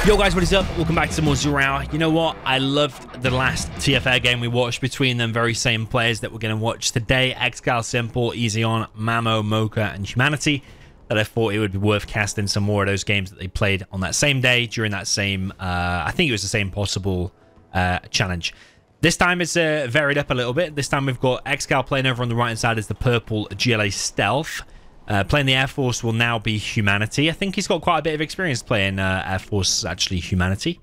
Yo guys, what is up? Welcome back to some more Zero Hour. You know what? I loved the last TFR game we watched between them very same players that we're going to watch today. ExCaL, Simple, Easy On, Mamo, Mocha, and Humanity. That I thought it would be worth casting some more of those games that they played on that same day during that same, I think it was the same possible challenge. This time it's varied up a little bit. This time we've got ExCaL playing over on the right-hand side as the purple GLA Stealth. Playing the Air Force will now be Humanity. I think he's got quite a bit of experience playing Air Force, actually, Humanity.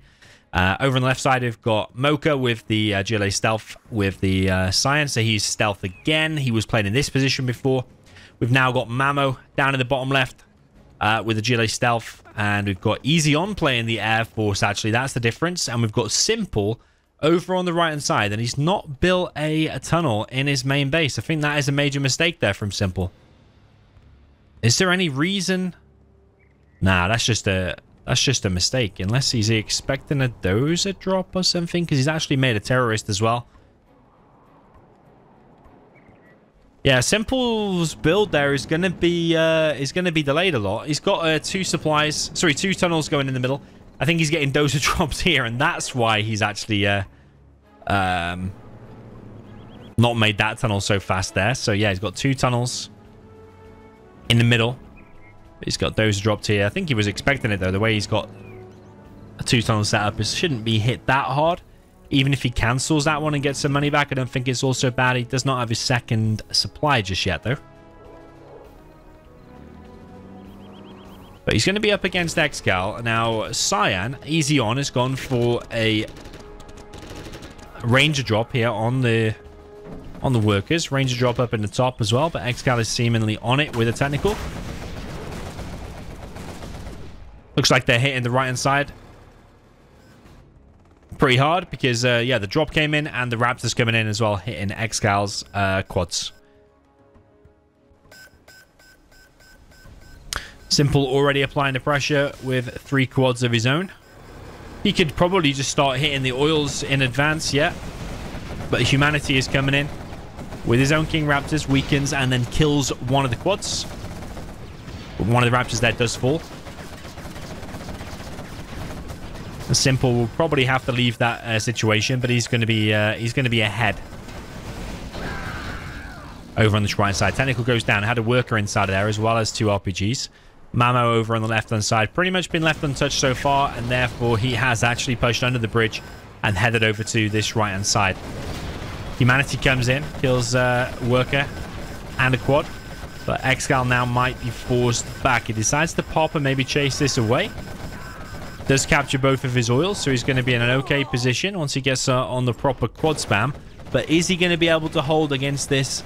Over on the left side, we've got Mocha with the GLA Stealth with the Science. So he's Stealth again. He was playing in this position before. We've now got Mamo down in the bottom left with the GLA Stealth. And we've got Easy On playing the Air Force, actually. That's the difference. And we've got Simple over on the right-hand side. And he's not built a tunnel in his main base. I think that is a major mistake there from Simple. Is there any reason? Nah, that's just a mistake. Unless he's expecting a dozer drop or something, because he's actually made a terrorist as well. Yeah, Simple's build there is gonna be delayed a lot. He's got two tunnels going in the middle. I think he's getting dozer drops here, and that's why he's actually not made that tunnel so fast there. So yeah, he's got two tunnels in the middle. He's got those dropped here. I think he was expecting it though. The way he's got a two-tunnel setup, it shouldn't be hit that hard. Even if he cancels that one and gets some money back, I don't think it's also bad. He does not have his second supply just yet though. But he's going to be up against ExCaL. Now, Cyan, Easy On, has gone for a Ranger drop here on the workers. Ranger drop up in the top as well, but ExCaL is seemingly on it with a technical. Looks like they're hitting the right-hand side pretty hard because, yeah, the drop came in and the Raptors coming in as well, hitting ExCaL's quads. Simple already applying the pressure with 3 quads of his own. He could probably just start hitting the oils in advance, yeah. But Humanity is coming in with his own King Raptors, weakens, and then kills one of the quads. But one of the Raptors there does fall. And Simple will probably have to leave that situation, but he's going to be ahead. Over on the right side, technical goes down. Had a worker inside of there as well as 2 RPGs. Mamo over on the left-hand side, pretty much been left untouched so far, and therefore he has actually pushed under the bridge and headed over to this right-hand side. Humanity comes in, kills worker and a quad, but ExCaL now might be forced back. He decides to pop and maybe chase this away. Does capture both of his oils, so he's going to be in an okay position once he gets on the proper quad spam. But is he going to be able to hold against this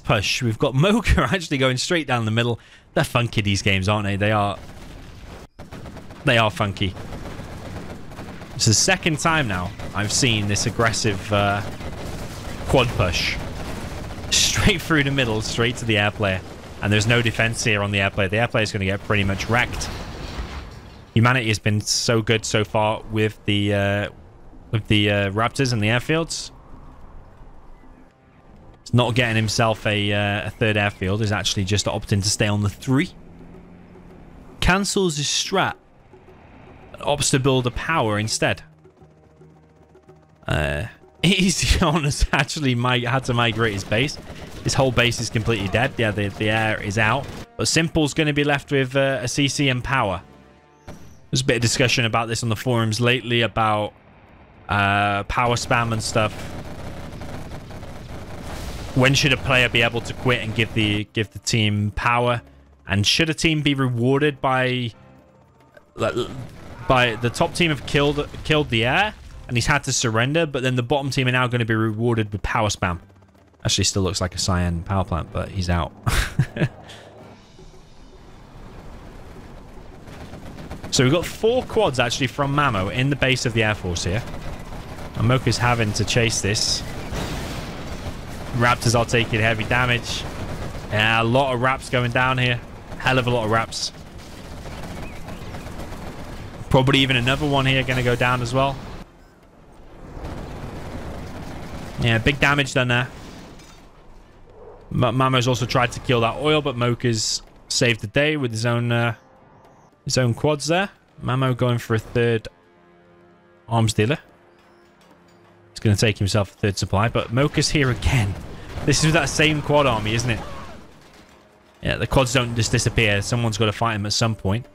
push? We've got Mocha actually going straight down the middle. They're funky, these games, aren't they? They are funky. It's the second time now I've seen this aggressive quad push. Straight through the middle, straight to the air player. And there's no defense here on the air player. The air player is going to get pretty much wrecked. Humanity has been so good so far with the Raptors and the airfields. He's not getting himself a third airfield. He's actually just opting to stay on the 3. Cancels his strat. Opts to build a power instead. Easy On has actually had to migrate his base. His whole base is completely dead. Yeah, the air is out. But Simple's going to be left with a CC and power. There's a bit of discussion about this on the forums lately about power spam and stuff. When should a player be able to quit and give the team power? And should a team be rewarded by the top team have killed the air and he's had to surrender, but then the bottom team are now going to be rewarded with power spam. Actually still looks like a Cyan power plant, but he's out. So we've got 4 quads actually from Mamo in the base of the Air Force here. And Mocha's having to chase this. Raptors are taking heavy damage. Yeah, a lot of Raps going down here. Hell of a lot of Raps. Probably even another one here going to go down as well. Yeah, big damage done there. Mamo's also tried to kill that oil, but Mocha's saved the day with his own quads there. Mamo going for a third arms dealer. He's going to take himself a third supply, but Mocha's here again. This is that same quad army, isn't it? Yeah, the quads don't just disappear. Someone's got to fight him at some point.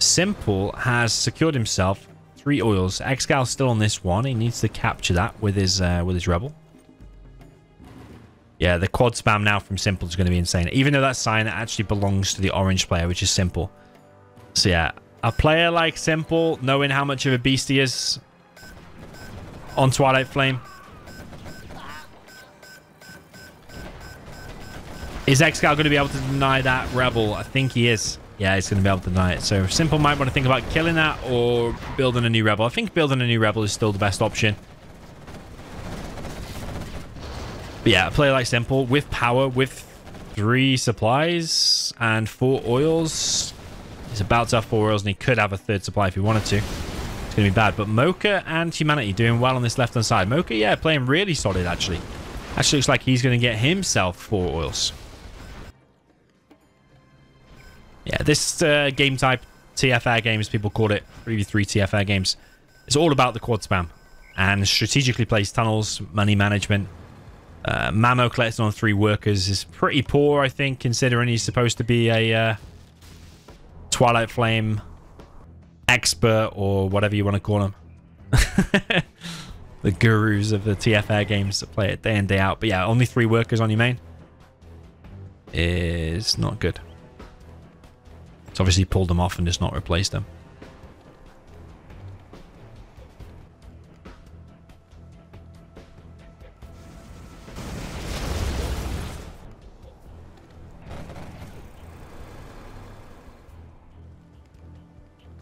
Simple has secured himself 3 oils. ExCaL's still on this one. He needs to capture that with his rebel. Yeah, the quad spam now from Simple is going to be insane. Even though that sign actually belongs to the orange player, which is Simple. So yeah, a player like Simple, knowing how much of a beast he is on Twilight Flame. Is ExCaL going to be able to deny that rebel? I think he is. Yeah, he's going to be able to deny it. So Simple might want to think about killing that or building a new rebel. I think building a new rebel is still the best option. But yeah, a player like Simple with power, with 3 supplies and 4 oils. He's about to have 4 oils and he could have a third supply if he wanted to. It's going to be bad. But Mocha and Humanity doing well on this left-hand side. Mocha, yeah, playing really solid, actually. Actually looks like he's going to get himself 4 oils. Yeah, this game type, TFR games, people call it, 3v3 TFR games, it's all about the quad spam and strategically placed tunnels, money management. Mamo collecting on 3 workers is pretty poor, I think, considering he's supposed to be a Twilight Flame expert or whatever you want to call him. The gurus of the TFR games that play it day in, day out. But yeah, only 3 workers on your main is not good. It's obviously pulled them off and just not replaced them.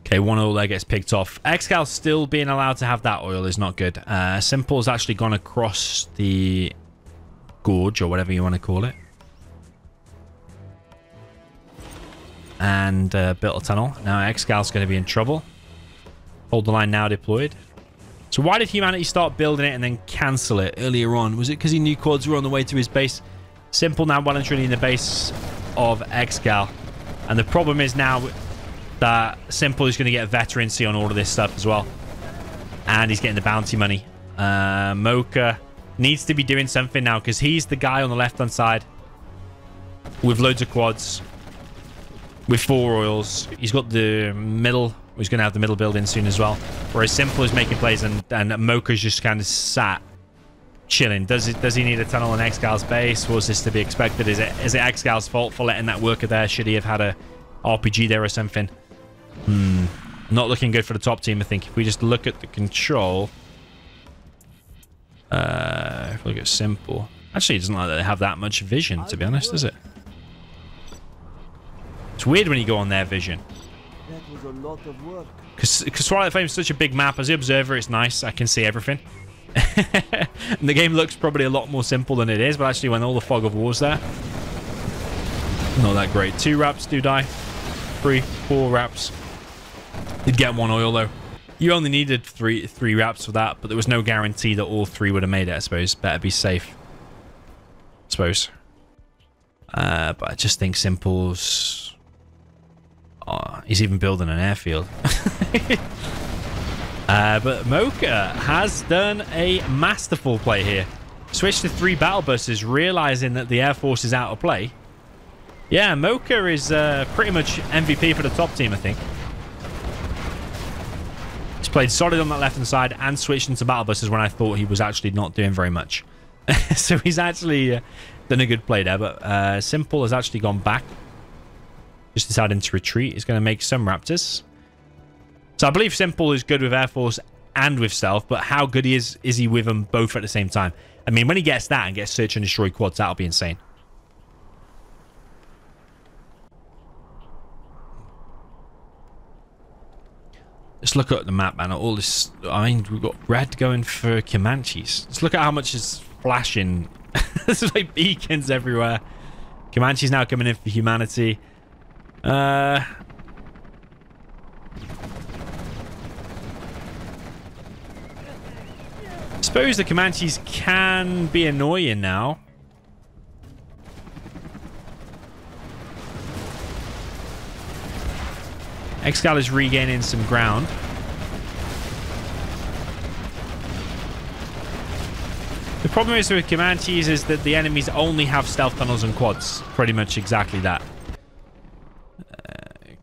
Okay, 1 oil there gets picked off. ExCaL still being allowed to have that oil is not good. Simple's actually gone across the gorge or whatever you want to call it. And built a tunnel. Now ExCaL's going to be in trouble. Hold the line now deployed. So why did Humanity start building it and then cancel it earlier on? Was it because he knew quads were on the way to his base? Simple now well and truly in the base of ExCaL. And the problem is now that Simple is going to get veterancy on all of this stuff as well. And he's getting the bounty money. Mocha needs to be doing something now because he's the guy on the left-hand side with loads of quads. With 4 oils. He's got the middle. He's going to have the middle building soon as well. Whereas Simple is making plays and Mocha's just kind of sat chilling. Does he need a tunnel on ExCaL's base? Was this to be expected? Is it ExCaL's fault for letting that worker there? Should he have had a RPG there or something? Not looking good for the top team, I think. If we just look at the control. If we look at Simple. Actually, it doesn't like that they have that much vision, to be honest, does it? It's weird when you go on their vision. That was a lot of work. Because Twilight Flame is such a big map. As the observer, it's nice. I can see everything. And the game looks probably a lot more simple than it is, but actually when all the fog of war's there, not that great. 2 wraps do die. 3, 4 wraps. You'd get 1 oil though. You only needed 3 wraps for that, but there was no guarantee that all 3 would have made it, I suppose. Better be safe. I suppose. But I just think Simple's... Oh, he's even building an airfield. But Mocha has done a masterful play here. Switched to 3 battle buses, realizing that the Air Force is out of play. Yeah, Mocha is pretty much MVP for the top team, I think. He's played solid on that left-hand side and switched into battle buses when I thought he was actually not doing very much. So he's actually done a good play there, but Simple has actually gone back. Just deciding to retreat. He's going to make some Raptors. So I believe Simple is good with Air Force and with Stealth, but how good is he with them both at the same time? I mean, when he gets that and gets Search and Destroy quads, that'll be insane. Let's look at the map, man. All this... I mean, we've got red going for Comanches. Let's look at how much is flashing. There's like beacons everywhere. Comanche's now coming in for Humanity. Suppose the Comanches can be annoying now. ExCaL is regaining some ground. The problem is with Comanches is that the enemies only have stealth tunnels and quads. Pretty much exactly that.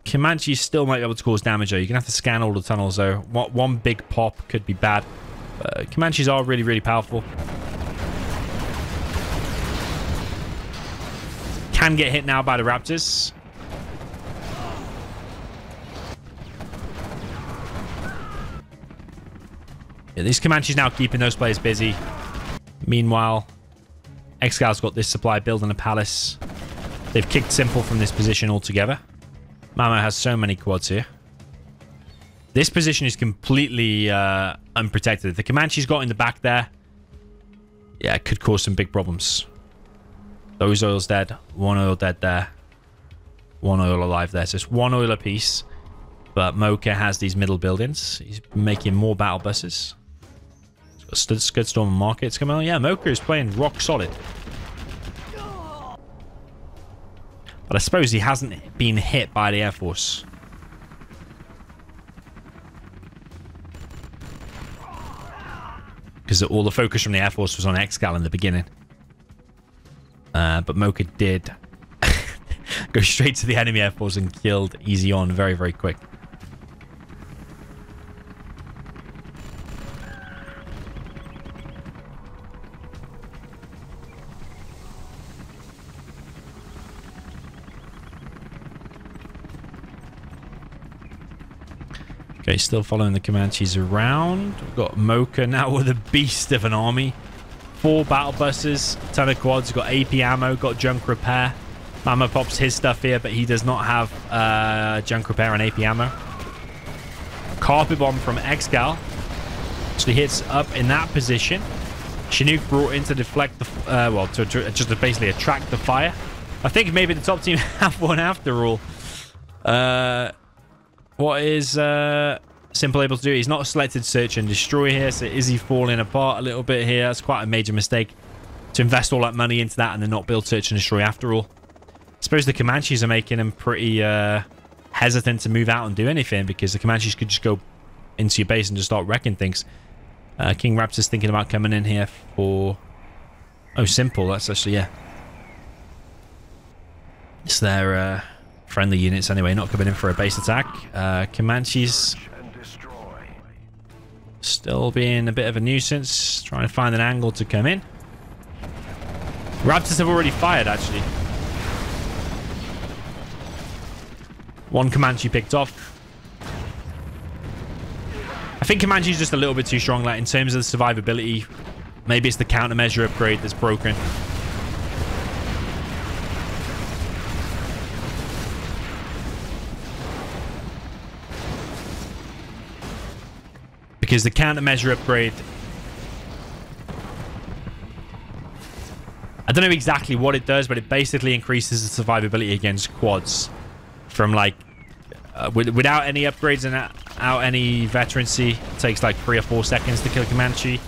Comanches still might be able to cause damage though. You're going to have to scan all the tunnels though. One big pop could be bad. Comanches are really, really powerful. Can get hit now by the Raptors. Yeah, these Comanches now keeping those players busy. Meanwhile, ExCal's got this supply building a palace. They've kicked Simple from this position altogether. Mamo has so many quads here. This position is completely unprotected. The Comanches got in the back there. Yeah, it could cause some big problems. Those oils dead. One oil dead there. One oil alive there. So it's one oil apiece. But Mocha has these middle buildings. He's making more battle buses. He's got Scud Storm and Markets coming on. Yeah, Mocha is playing rock solid. But I suppose he hasn't been hit by the Air Force. Because all the focus from the Air Force was on ExCaL in the beginning. But Mocha did go straight to the enemy Air Force and killed Easy On very, very quick. Okay, still following the Comanches around. We've got Mocha now with a beast of an army. 4 battle buses, ton of quads, got AP ammo, got junk repair. Mamo pops his stuff here, but he does not have junk repair and AP ammo. Carpet bomb from ExCaL. So he hits up in that position. Chinook brought in to deflect the... well, just to basically attract the fire. I think maybe the top team have one after all. What is Simple able to do? He's not selected Search and Destroy here, so is he falling apart a little bit here? That's quite a major mistake to invest all that money into that and then not build Search and Destroy after all. I suppose the Comanches are making him pretty hesitant to move out and do anything because the Comanches could just go into your base and just start wrecking things. King Raptor's thinking about coming in here for... Oh, Simple. That's actually, yeah. It's their friendly units anyway, not coming in for a base attack. Comanches still being a bit of a nuisance, trying to find an angle to come in. Raptors have already fired, actually. One Comanche picked off. I think Comanche's just a little bit too strong, like in terms of the survivability. Maybe it's the countermeasure upgrade that's broken. Because the countermeasure upgrade... I don't know exactly what it does, but it basically increases the survivability against quads. From like... without any upgrades and out any veterancy, it takes like 3 or 4 seconds to kill Comanche.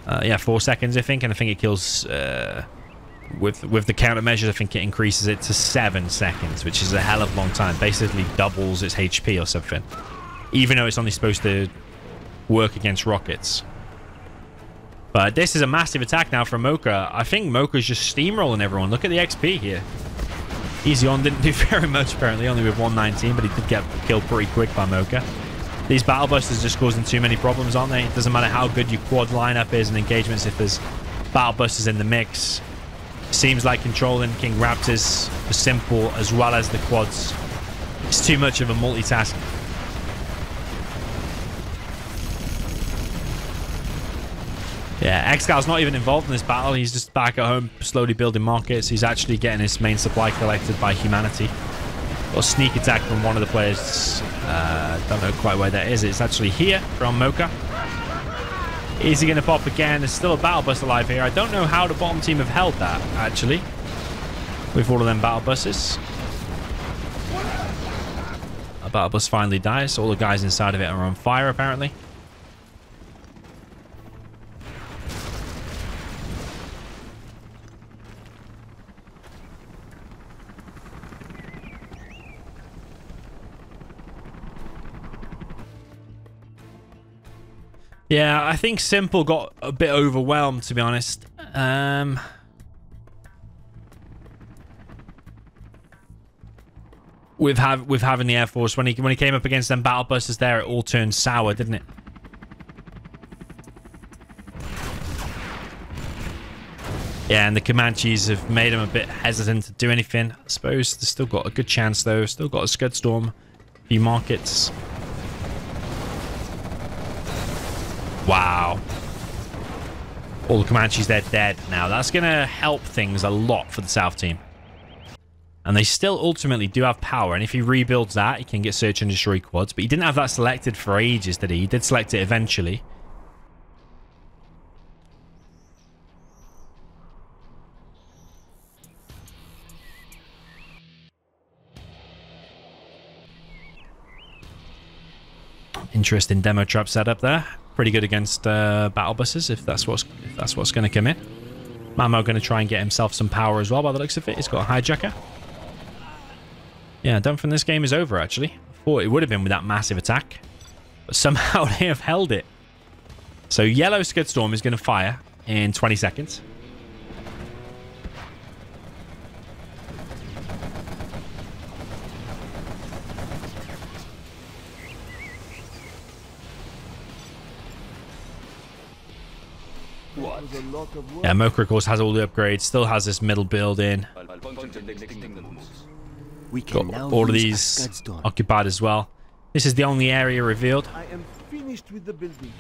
Yeah, 4 seconds, I think. And I think it kills... with the countermeasures, I think it increases it to 7 seconds, which is a hell of a long time. Basically doubles its HP or something. Even though it's only supposed to... work against rockets. But this is a massive attack now from Mocha. I think Mocha's just steamrolling everyone. Look at the XP here. Easy On didn't do very much apparently, only with 119, but he did get killed pretty quick by Mocha. These battle busters just causing too many problems, aren't they? It doesn't matter how good your quad lineup is and engagements if there's battle busters in the mix. Seems like controlling King Raptors is simple as well as the quads. It's too much of a multitask. Yeah, ExCal's not even involved in this battle. He's just back at home, slowly building markets. He's actually getting his main supply collected by humanity. Got a sneak attack from one of the players. Don't know quite where that is. It's actually here from Mocha. Is he going to pop again? There's still a battle bus alive here. I don't know how the bottom team have held that, actually. With all of them battle buses. A battle bus finally dies. All the guys inside of it are on fire, apparently. Yeah, I think Simple got a bit overwhelmed, to be honest. With having the Air Force, when he came up against them battle busters there, it all turned sour, didn't it? Yeah, and the Comanches have made him a bit hesitant to do anything. I suppose they've still got a good chance, though. Still got a Scud Storm, a few markets. Wow. All the Comanches, they're dead now. That's going to help things a lot for the South team. And they still ultimately do have power. And if he rebuilds that, he can get Search and Destroy quads. But he didn't have that selected for ages, did he? He did select it eventually. Interesting demo trap setup there. Pretty good against battle buses if that's what's going to come in. Mamo going to try and get himself some power as well by the looks of it. He's got a hijacker. Yeah, I don't think this game is over actually. I thought it would have been with that massive attack, but somehow they have held it. So yellow Scud Storm is going to fire in 20 seconds. Yeah, Mocha, of course, has all the upgrades. Still has this middle building. Got all of these occupied as well. This is the only area revealed. I am finished with the building.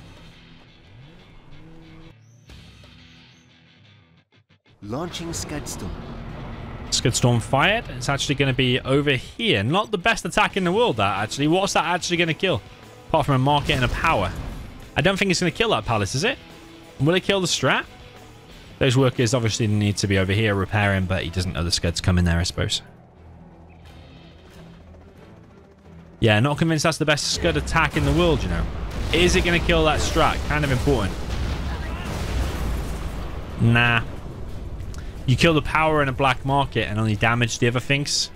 Launching Scud Storm. Scud Storm fired. It's actually going to be over here. Not the best attack in the world, that actually. What's that actually going to kill? Apart from a market and a power. I don't think it's going to kill that palace, is it? Will it kill the strat? Those workers obviously need to be over here repairing, but he doesn't know the Scuds come in there, I suppose. Yeah, not convinced that's the best Scud attack in the world, you know. Is it going to kill that strat? Kind of important. Nah. You kill the power in a black market and only damage the other things.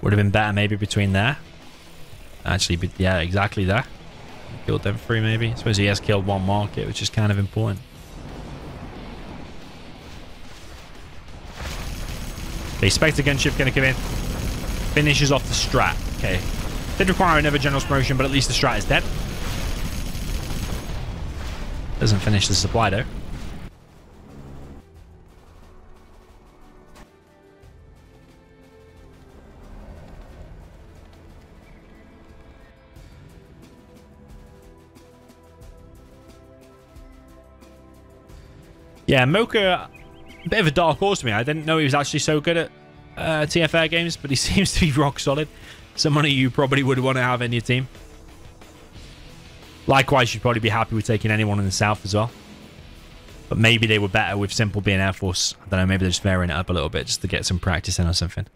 Would have been better maybe between there. Actually, yeah, exactly there. Killed them three maybe. I suppose he has killed one market, which is kind of important. The Spectre gunship going to come in. Finishes off the strat. Okay. Did require another general's promotion, but at least the strat is dead. Doesn't finish the supply though. Yeah, Mocha, a bit of a dark horse to me. I didn't know he was actually so good at TFR games, but he seems to be rock solid. Somebody you probably would want to have in your team. Likewise, you'd probably be happy with taking anyone in the south as well. But maybe they were better with Simple being Air Force. I don't know, maybe they're just varying it up a little bit just to get some practice in or something.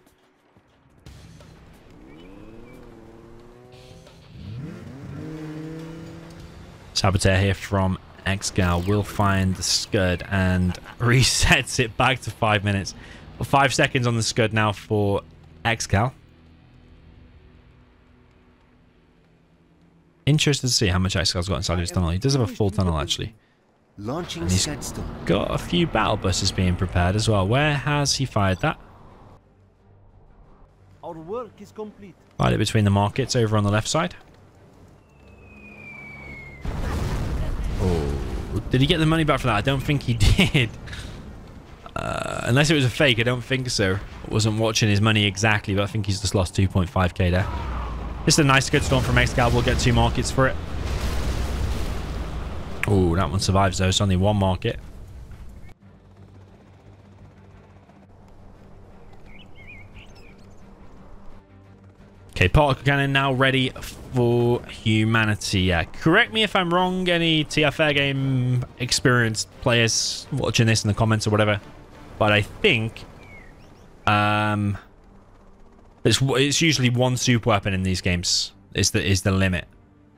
Saboteur here from ExCaL will find the Scud and resets it back to 5 minutes. Well, 5 seconds on the Scud now for ExCaL. Interested to see how much ExCal's got inside his tunnel. He does have a full tunnel actually. And he's got a few battle buses being prepared as well. Where has he fired that? Our work is complete. Fired it between the markets over on the left side. Oh, did he get the money back for that? I don't think he did. Unless it was a fake, I don't think so. I wasn't watching his money exactly, but I think he's just lost 2.5k there. This is a nice good storm from ExCaL. We'll get 2 markets for it. Oh, that one survives though. It's only 1 market. Okay, particle cannon now ready for humanity. Yeah, correct me if I'm wrong. Any TFR game experienced players watching this in the comments or whatever. But I think it's usually 1 super weapon in these games is the limit,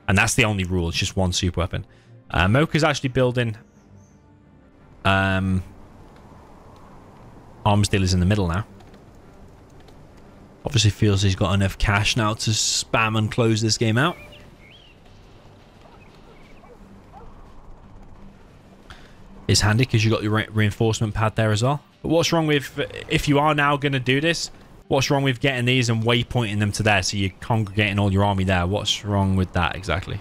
and that's the only rule. It's just 1 super weapon. Mocha's actually building arms dealers in the middle now. Obviously feels he's got enough cash now to spam and close this game out. is handy because you got your reinforcement pad there as well. But what's wrong with, if you are now going to do this, what's wrong with getting these and waypointing them to there so you're congregating all your army there? What's wrong with that exactly?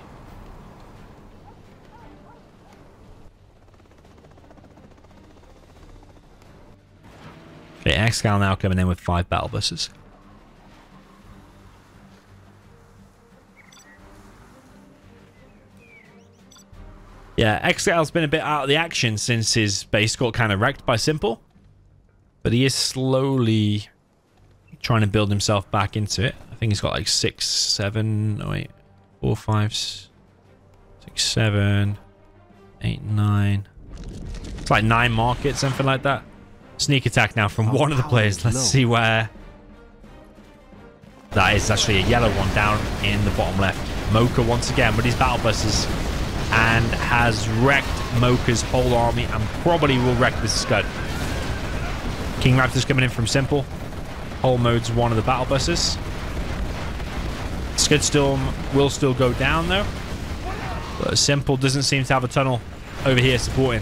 Okay, ExCaL now coming in with 5 battle buses. Yeah, ExCal's been a bit out of the action since his base got kind of wrecked by Simple. But he is slowly trying to build himself back into it. I think he's got like 6, 7, oh wait, 4, 5, 6, 7, 8, 9. It's like 9 markets, something like that. Sneak attack now from one of the players. Let's see where... That is actually a yellow one down in the bottom left. Mocha once again with his battle buses. And has wrecked Mocha's whole army and probably will wreck this Scud. King Raptor's coming in from Simple. Whole mode's one of the battle buses. Scud Storm will still go down though. But Simple doesn't seem to have a tunnel over here supporting.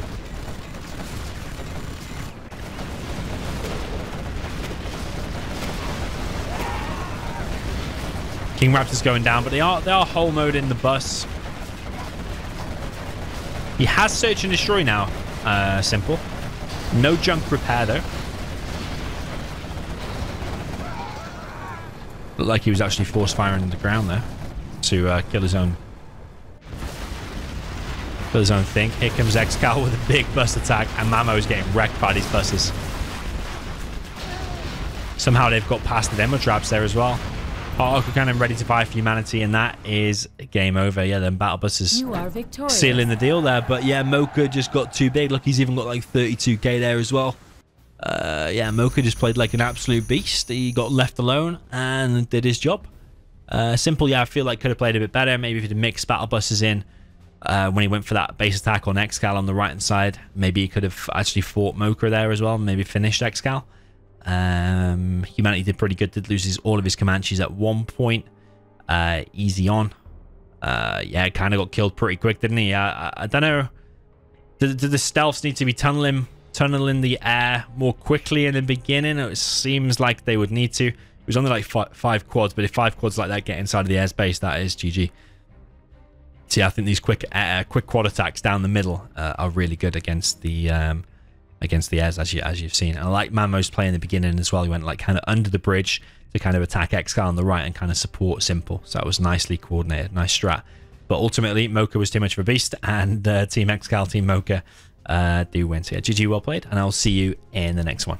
King Raptor's going down, but they are whole mode in the bus. He has search and destroy now, Simple. No junk repair though. Looked like he was actually force firing the ground there to kill his own thing. Here comes ExCaL with a big bus attack, and Mamo is getting wrecked by these buses. Somehow they've got past the demo traps there as well. Particle Cannon ready to fire for humanity, and that is game over. Yeah, then battle buses sealing the deal there. But yeah, Mocha just got too big. Look, he's even got like 32k there as well. Yeah, Mocha just played like an absolute beast. He got left alone and did his job. Simple, yeah, I feel like could have played a bit better. Maybe if he'd mixed battle buses in when he went for that base attack on ExCaL on the right hand side. Maybe he could have actually fought Mocha there as well. Maybe finished ExCaL. Humanity did pretty good. Did lose all of his Comanches at one point. Easy on. Yeah, kind of got killed pretty quick, didn't he? I don't know. Did the stealths need to be tunneling the air more quickly in the beginning? It seems like they would need to. It was only like 5 quads, but if 5 quads like that get inside of the airspace, that is GG. See, I think these quick quad attacks down the middle are really good against the airs, as you've seen. And I like Mamo's play in the beginning as well. He went like kind of under the bridge to kind of attack ExCaL on the right and kind of support Simple. So that was nicely coordinated, nice strat. But ultimately, Mocha was too much of a beast, and Team ExCaL, Team Mocha do win. So yeah, GG, well played, and I'll see you in the next one.